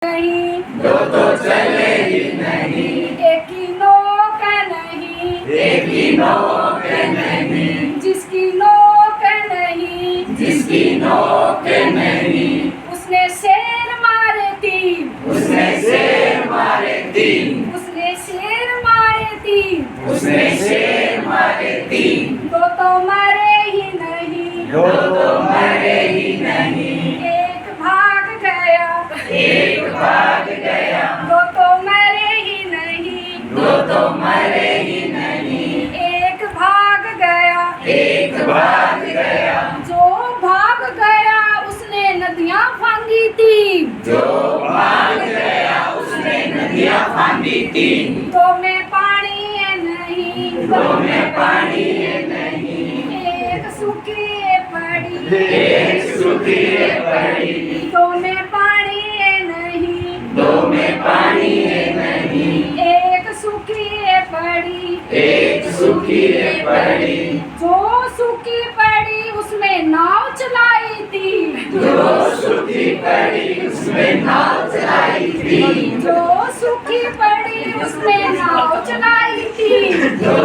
नहीं, दो तो चले ही नहीं, एक ही नोक नहीं, एक ही नोक नहीं, जिसकी नोक नहीं, जिसकी नोक नहीं, उसने शेर मारे तीन, उसने शेर मारे तीन, उसने शेर मारे तीन, उसने शेर मारे तीन, दो तो मरे ही नहीं, दो तो मरे ही नहीं, एक भाग गया, एक भाग गया, दो तो मरे ही नहीं, दो तो मरे ही नहीं, एक भाग गया, एक भाग गया, जो भाग गया उसने नदियां फांदी थी, जो भाग गया उसने नदियां फांदी तीन, दो में पानी है नहीं, दो में पानी है नहीं, एक सूखी है पड़ी, एक सूखी है पड़ी, दो में पानी है नहीं, दो में पानी है नहीं, एक सूखी है पड़ी, एक सूखी है पड़ी, जो सूखी पड़ी उसमें नाव चलाई थी, जो सूखी पड़ी उसमें नाव चलाई थी, जो सूखी पड़ी उसमें नाव चलाई थी, जो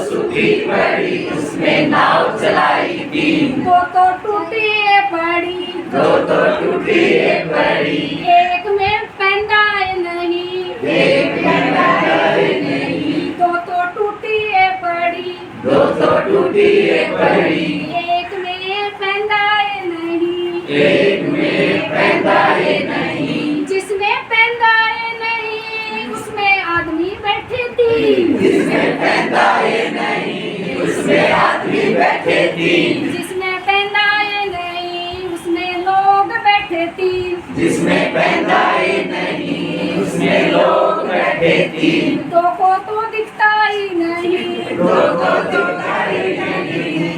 सूखी पड़ी उसमें नाव चलाई थी, दो तो टूटी है पड़ी, दो तो टूटी है पड़ी, एक में पैंदा है नहीं, एक में पैंदा नहीं, दो तो टूटी है पड़ी, दो तो टूटी है पड़ी, एक में पैंदा है नहीं, एक में पैंदा है नहीं, जिसमें पैंदा है नहीं उसमें आदमी बैठे थी, जिसमें पैंदा है नहीं उसमें आदमी बैठे थी, जिसमें पैंदा है नहीं उसमें लोग बैठे थी, जिसमें पैंदा है नहीं उसमें लोग बैठे थी, दो को तो दिखता ही नहीं, दो को दिखता ही नहीं,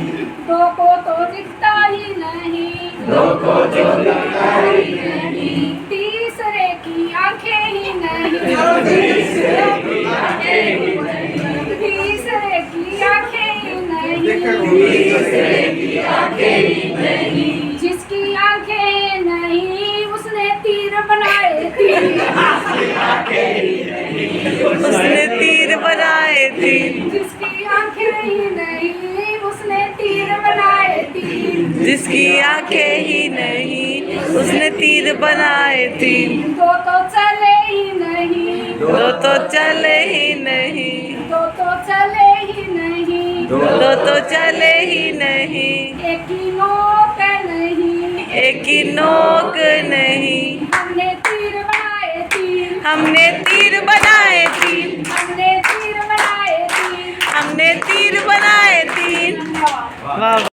दो को तो दिखता ही नहीं, दो को जो दिखता ही नहीं, तीसरे की आंखें ही नहीं, तीसरे की आंखें ही नहीं, तीसरे की आंखें ही नहीं, तीसरे की आंखें ही नहीं, जिसकी आंखें नहीं उसने तीर बनाए तीर, आंखें ही नहीं, उसने तीर बनाए थे, जिसकी आंखें ही नहीं उसने तीर बनाए तीर, जिसकी आंखें ही नहीं उसने तीर बनाए थे, दो तो चले ही नहीं, दो तो चले ही नहीं, दो तो चले ही नहीं, दो तो चले ही नहीं, एक ही नोक नहीं, एक ही नोक नहीं, हमने तीर बनाए तीर, हमने तीर बनाए तीन, हमने तीर बनाए तीर, हमने तीर बनाए तीन। वाह।